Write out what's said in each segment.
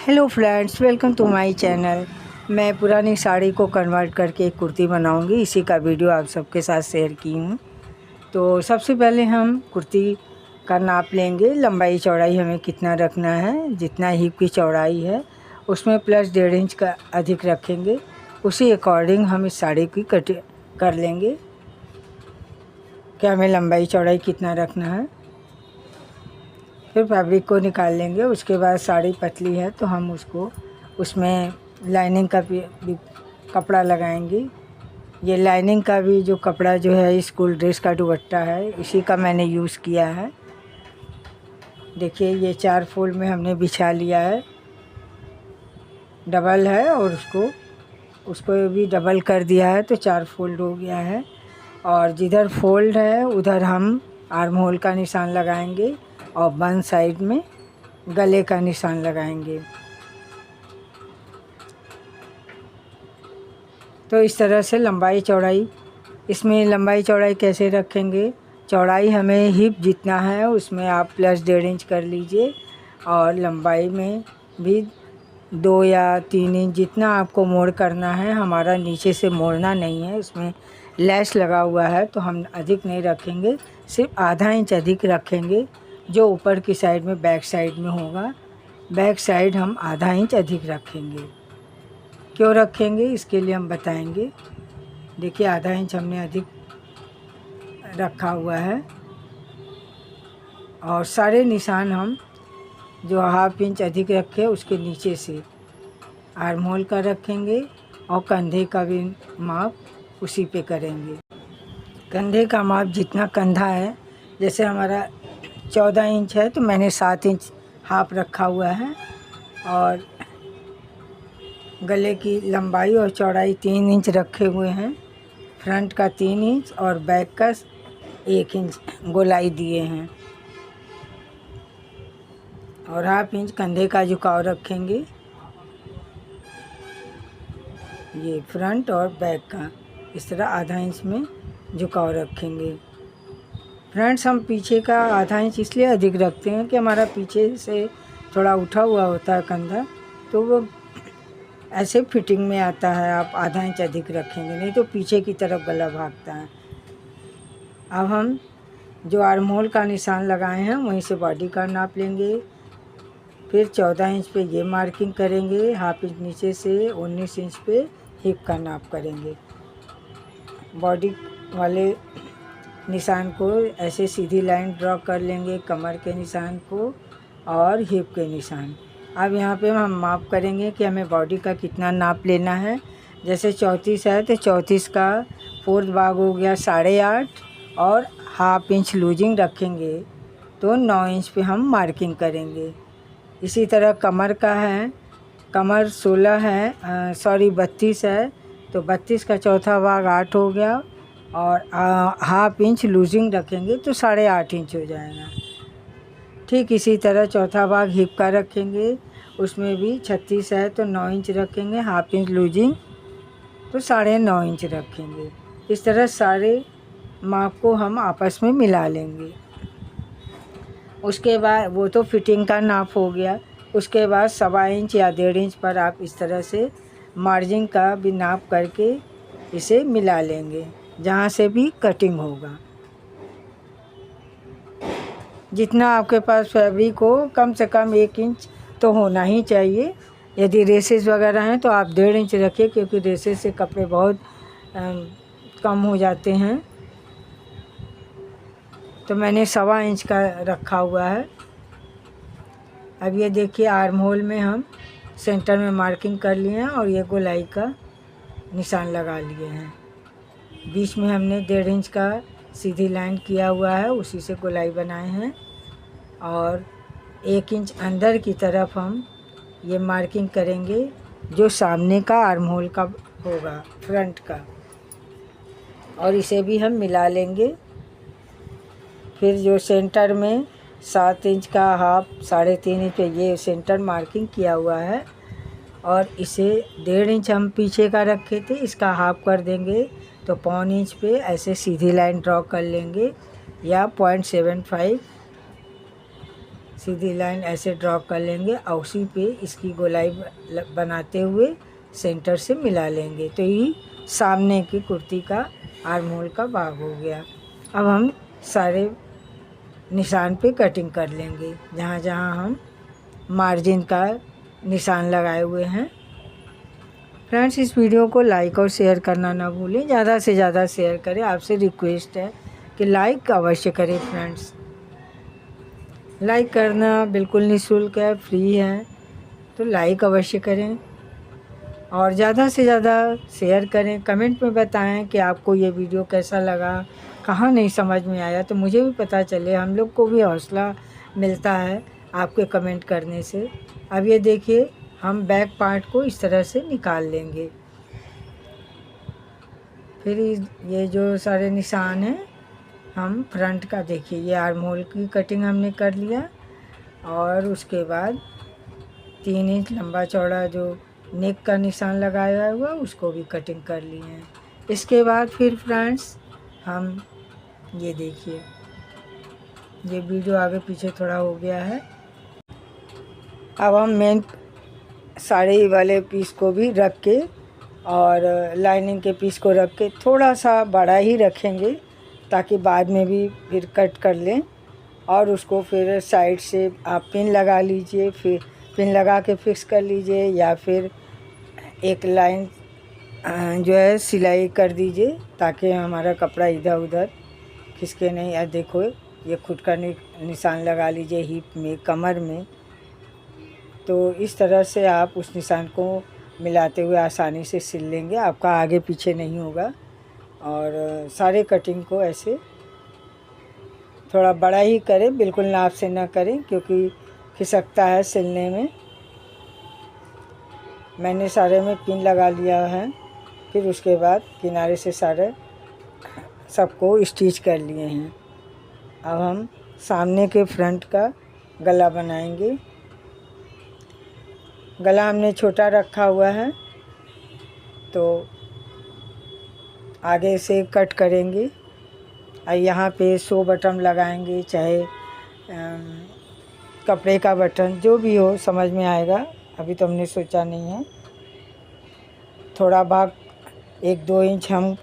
Hello friends, welcome to my channel. मैं पुरानी साड़ी को कन्वर्ट करके एक कुर्ती बनाऊंगी, इसी का वीडियो आप सबके साथ शेयर की हूँ। तो सबसे पहले हम कुर्ती का नाप लेंगे। लंबाई चौड़ाई हमें कितना रखना है, जितना हिप की चौड़ाई है उसमें प्लस 1.5 इंच का अधिक रखेंगे। उसी अकॉर्डिंग हम इस साड़ी की कट कर लेंगे कि हमें लंबाई चौड़ाई कितना रखना है। फिर फैब्रिक को निकाल लेंगे। उसके बाद साड़ी पतली है तो हम उसमें लाइनिंग का भी कपड़ा लगाएंगे। ये लाइनिंग का भी जो कपड़ा जो है स्कूल ड्रेस का दुपट्टा है, इसी का मैंने यूज़ किया है। देखिए ये 4 फोल्ड में हमने बिछा लिया है, डबल है और उसको भी डबल कर दिया है तो 4 फोल्ड हो गया है। और जिधर फोल्ड है उधर हम आर्म होल का निशान लगाएंगे और वन साइड में गले का निशान लगाएंगे। तो इस तरह से लंबाई चौड़ाई, इसमें लंबाई चौड़ाई कैसे रखेंगे, चौड़ाई हमें हिप जितना है उसमें आप प्लस 1.5 इंच कर लीजिए और लंबाई में भी 2 या 3 इंच जितना आपको मोड़ करना है। हमारा नीचे से मोड़ना नहीं है, इसमें लैस लगा हुआ है तो हम अधिक नहीं रखेंगे, सिर्फ आधा इंच अधिक रखेंगे। जो ऊपर की साइड में बैक साइड में होगा, बैक साइड हम आधा इंच अधिक रखेंगे। क्यों रखेंगे इसके लिए हम बताएंगे। देखिए आधा इंच हमने अधिक रखा हुआ है और सारे निशान हम जो ½ इंच अधिक रखे उसके नीचे से आर्म होल का रखेंगे और कंधे का भी माप उसी पे करेंगे। कंधे का माप जितना कंधा है, जैसे हमारा 14 इंच है तो मैंने 7 इंच हाफ रखा हुआ है। और गले की लंबाई और चौड़ाई 3 इंच रखे हुए हैं। फ्रंट का 3 इंच और बैक का 1 इंच गोलाई दिए हैं और ½ इंच कंधे का झुकाव रखेंगे। ये फ्रंट और बैक का इस तरह आधा इंच में झुकाव रखेंगे। फ्रंट्स हम पीछे का आधा इंच इसलिए अधिक रखते हैं कि हमारा पीछे से थोड़ा उठा हुआ होता है कंधा, तो वो ऐसे फिटिंग में आता है। आप आधा इंच अधिक रखेंगे, नहीं तो पीछे की तरफ गला भागता है। अब हम जो आर्म होल का निशान लगाए हैं वहीं से बॉडी का नाप लेंगे। फिर 14 इंच पे ये मार्किंग करेंगे, ½ इंच नीचे से 19 इंच पे हिप का नाप करेंगे। बॉडी वाले निशान को ऐसे सीधी लाइन ड्रॉ कर लेंगे, कमर के निशान को और हिप के निशान। अब यहाँ पे हम माप करेंगे कि हमें बॉडी का कितना नाप लेना है। जैसे 34 है तो 34 का 4th भाग हो गया 8.5 और ½ इंच लूजिंग रखेंगे तो 9 इंच पे हम मार्किंग करेंगे। इसी तरह कमर का है, कमर 16 है 32 है तो 32 का 4था भाग 8 हो गया और ½ इंच लूजिंग रखेंगे तो 8.5 इंच हो जाएगा। ठीक इसी तरह 4था भाग हिप का रखेंगे, उसमें भी 36 है तो 9 इंच रखेंगे, ½ इंच लूजिंग तो 9.5 इंच रखेंगे। इस तरह सारे माप को हम आपस में मिला लेंगे। उसके बाद वो तो फिटिंग का नाप हो गया। उसके बाद 1.25 इंच या 1.5 इंच पर आप इस तरह से मार्जिन का भी नाप करके इसे मिला लेंगे, जहाँ से भी कटिंग होगा। जितना आपके पास फैब्रिक हो, कम से कम 1 इंच तो होना ही चाहिए। यदि रेसेस वगैरह हैं तो आप 1.5 इंच रखिए, क्योंकि रेसेस से कपड़े बहुत कम हो जाते हैं। तो मैंने 1.25 इंच का रखा हुआ है। अब ये देखिए आर्म होल में हम सेंटर में मार्किंग कर लिए हैं और ये गोलाई का निशान लगा लिए हैं। बीच में हमने 1.5 इंच का सीधी लाइन किया हुआ है, उसी से गोलाई बनाए हैं। और 1 इंच अंदर की तरफ हम ये मार्किंग करेंगे जो सामने का आर्म होल का होगा, फ्रंट का, और इसे भी हम मिला लेंगे। फिर जो सेंटर में 7 इंच का ½ 3.5 इंच पे ये सेंटर मार्किंग किया हुआ है और इसे 1.5 इंच हम पीछे का रखे थे, इसका ½ कर देंगे तो 1.25 इंच पे ऐसे सीधी लाइन ड्रॉ कर लेंगे या 0.75 सीधी लाइन ऐसे ड्रॉ कर लेंगे और उसी पे इसकी गोलाई बनाते हुए सेंटर से मिला लेंगे। तो ये सामने की कुर्ती का आर्म होल का भाग हो गया। अब हम सारे निशान पे कटिंग कर लेंगे जहाँ जहाँ हम मार्जिन का निशान लगाए हुए हैं। फ्रेंड्स, इस वीडियो को लाइक और शेयर करना ना भूलें, ज़्यादा से ज़्यादा शेयर करें। आपसे रिक्वेस्ट है कि लाइक अवश्य करें। फ्रेंड्स, लाइक करना बिल्कुल निःशुल्क है, फ्री है, तो लाइक अवश्य करें और ज़्यादा से ज़्यादा शेयर करें। कमेंट में बताएं कि आपको ये वीडियो कैसा लगा, कहाँ नहीं समझ में आया, तो मुझे भी पता चले, हम लोग को भी हौसला मिलता है आपके कमेंट करने से। अब ये देखिए, हम बैक पार्ट को इस तरह से निकाल लेंगे। फिर ये जो सारे निशान हैं, हम फ्रंट का देखिए, ये आर्म होल की कटिंग हमने कर लिया और उसके बाद 3 इंच लंबा चौड़ा जो नेक का निशान लगाया हुआ उसको भी कटिंग कर लिए हैं। इसके बाद फिर फ्रेंड्स हम ये देखिए, ये वीडियो आगे पीछे थोड़ा हो गया है। अब हम मेन साड़ी वाले पीस को भी रख के और लाइनिंग के पीस को रख के थोड़ा सा बड़ा ही रखेंगे ताकि बाद में भी फिर कट कर लें। और उसको फिर साइड से आप पिन लगा लीजिए, फिर पिन लगा के फिक्स कर लीजिए, या फिर एक लाइन जो है सिलाई कर दीजिए ताकि हमारा कपड़ा इधर उधर खिसके नहीं। या देखो, ये खुद का निशान लगा लीजिए हिप में, कमर में। तो इस तरह से आप उस निशान को मिलाते हुए आसानी से सिल लेंगे, आपका आगे पीछे नहीं होगा। और सारे कटिंग को ऐसे थोड़ा बड़ा ही करें, बिल्कुल नाप से ना करें क्योंकि खिसकता है सिलने में। मैंने सारे में पिन लगा लिया है, फिर उसके बाद किनारे से सारे सबको स्टिच कर लिए हैं। अब हम सामने के फ्रंट का गला बनाएंगे। गला हमने छोटा रखा हुआ है तो आगे से कट करेंगे और यहाँ पे 100 बटन लगाएंगे, चाहे कपड़े का बटन जो भी हो, समझ में आएगा। अभी तो हमने सोचा नहीं है। थोड़ा भाग 1-2 इंच हम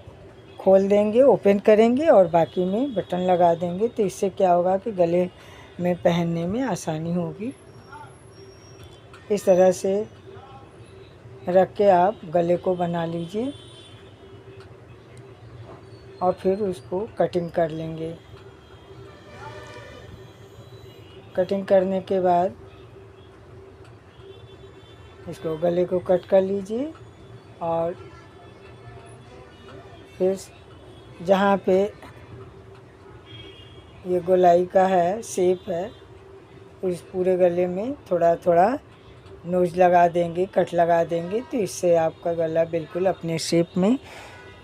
खोल देंगे, ओपन करेंगे और बाकी में बटन लगा देंगे। तो इससे क्या होगा कि गले में पहनने में आसानी होगी। इस तरह से रख के आप गले को बना लीजिए और फिर उसको कटिंग कर लेंगे। कटिंग करने के बाद इसको गले को कट कर लीजिए और फिर जहाँ पे ये गोलाई का है, शेप है, उस पूरे गले में थोड़ा थोड़ा नोज लगा देंगे, कट लगा देंगे। तो इससे आपका गला बिल्कुल अपने शेप में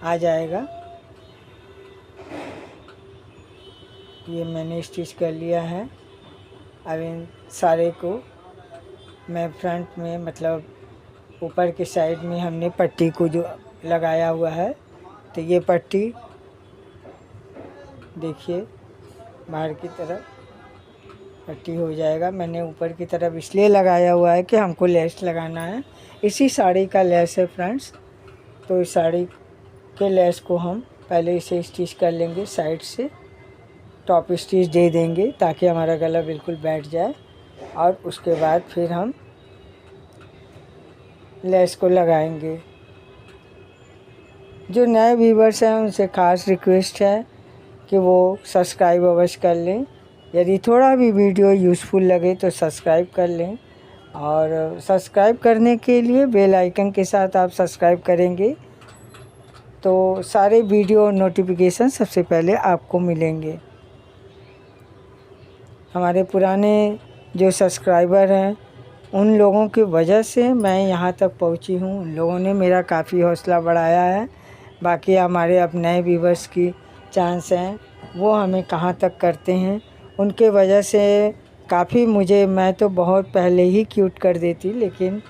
आ जाएगा। ये मैंने स्टिच कर लिया है। अब इन सारे को मैं फ्रंट में, मतलब ऊपर के साइड में हमने पट्टी को जो लगाया हुआ है, तो ये पट्टी देखिए बाहर की तरफ पट्टी हो जाएगा। मैंने ऊपर की तरफ इसलिए लगाया हुआ है कि हमको लेस लगाना है। इसी साड़ी का लेस है फ्रेंड्स। तो इस साड़ी के लेस को हम पहले इसे स्टिच कर लेंगे, साइड से टॉप स्टिच दे देंगे ताकि हमारा गला बिल्कुल बैठ जाए। और उसके बाद फिर हम लेस को लगाएंगे। जो नए व्यूवर्स हैं उनसे ख़ास रिक्वेस्ट है कि वो सब्सक्राइब अवश्य कर लें। यदि थोड़ा भी वीडियो यूज़फुल लगे तो सब्सक्राइब कर लें। और सब्सक्राइब करने के लिए बेल आइकन के साथ आप सब्सक्राइब करेंगे तो सारे वीडियो नोटिफिकेशन सबसे पहले आपको मिलेंगे। हमारे पुराने जो सब्सक्राइबर हैं उन लोगों की वजह से मैं यहाँ तक पहुँची हूँ। उन लोगों ने मेरा काफ़ी हौसला बढ़ाया है। बाकी हमारे अब नए व्यूवर्स की चांस हैं, वो हमें कहाँ तक करते हैं। उनके वजह से काफ़ी मैं तो बहुत पहले ही क्यूट कर देती, लेकिन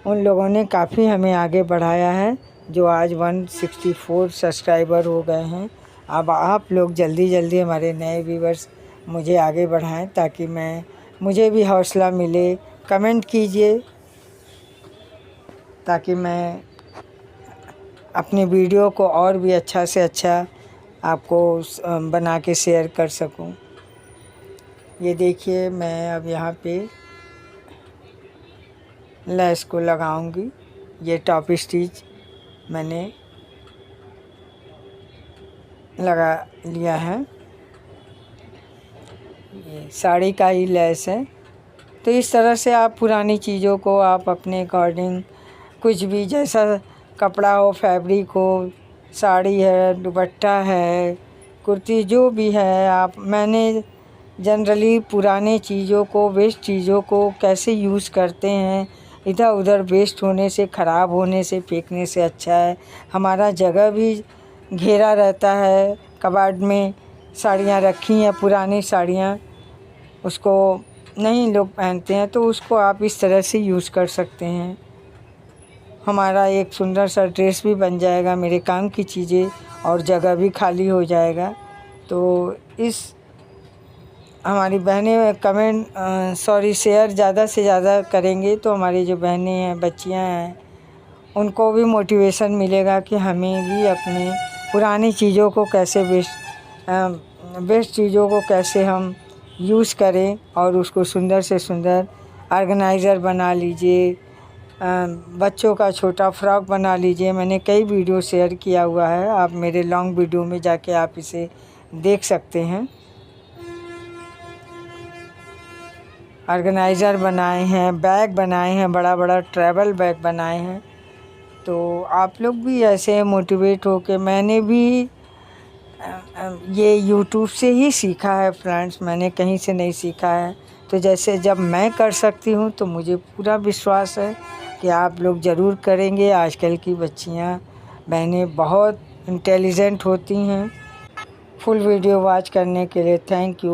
उन लोगों ने काफ़ी हमें आगे बढ़ाया है, जो आज 164 सब्सक्राइबर हो गए हैं। अब आप लोग जल्दी जल्दी हमारे नए व्यूवर्स मुझे आगे बढ़ाएं ताकि मैं मुझे भी हौसला मिले। कमेंट कीजिए ताकि मैं अपनी वीडियो को और भी अच्छा से अच्छा आपको बना के शेयर कर सकूं। ये देखिए मैं अब यहाँ पे लेस को लगाऊंगी। ये टॉप स्टिच मैंने लगा लिया है। ये साड़ी का ही लेस है। तो इस तरह से आप पुरानी चीज़ों को आप अपने अकॉर्डिंग कुछ भी जैसा कपड़ा हो, फैब्रिक हो, साड़ी है, दुपट्टा है, कुर्ती, जो भी है आप, मैंने जनरली पुराने चीज़ों को, वेस्ट चीज़ों को कैसे यूज़ करते हैं। इधर उधर वेस्ट होने से, ख़राब होने से, फेंकने से अच्छा है हमारा जगह भी घेरा रहता है। कबाड़ में साड़ियाँ रखी हैं, पुरानी साड़ियाँ, उसको नहीं लोग पहनते हैं, तो उसको आप इस तरह से यूज़ कर सकते हैं। हमारा एक सुंदर सा ड्रेस भी बन जाएगा, मेरे काम की चीज़ें, और जगह भी खाली हो जाएगा। तो इस हमारी बहनें कमेंट शेयर ज़्यादा से ज़्यादा करेंगे तो हमारी जो बहनें हैं, बच्चियां हैं, उनको भी मोटिवेशन मिलेगा कि हमें भी अपने पुरानी चीज़ों को कैसे बेस्ट चीज़ों को कैसे हम यूज़ करें और उसको सुंदर से सुंदर ऑर्गेनाइज़र बना लीजिए, बच्चों का छोटा फ्रॉक बना लीजिए। मैंने कई वीडियो शेयर किया हुआ है, आप मेरे लॉन्ग वीडियो में जाके आप इसे देख सकते हैं। ऑर्गेनाइज़र बनाए हैं, बैग बनाए हैं, बड़ा बड़ा ट्रैवल बैग बनाए हैं। तो आप लोग भी ऐसे मोटिवेट हो के, मैंने भी ये यूट्यूब से ही सीखा है फ्रेंड्स, मैंने कहीं से नहीं सीखा है। तो जैसे जब मैं कर सकती हूँ तो मुझे पूरा विश्वास है कि आप लोग ज़रूर करेंगे। आजकल की बच्चियाँ, बहनें बहुत इंटेलिजेंट होती हैं। फुल वीडियो वॉच करने के लिए थैंक यू।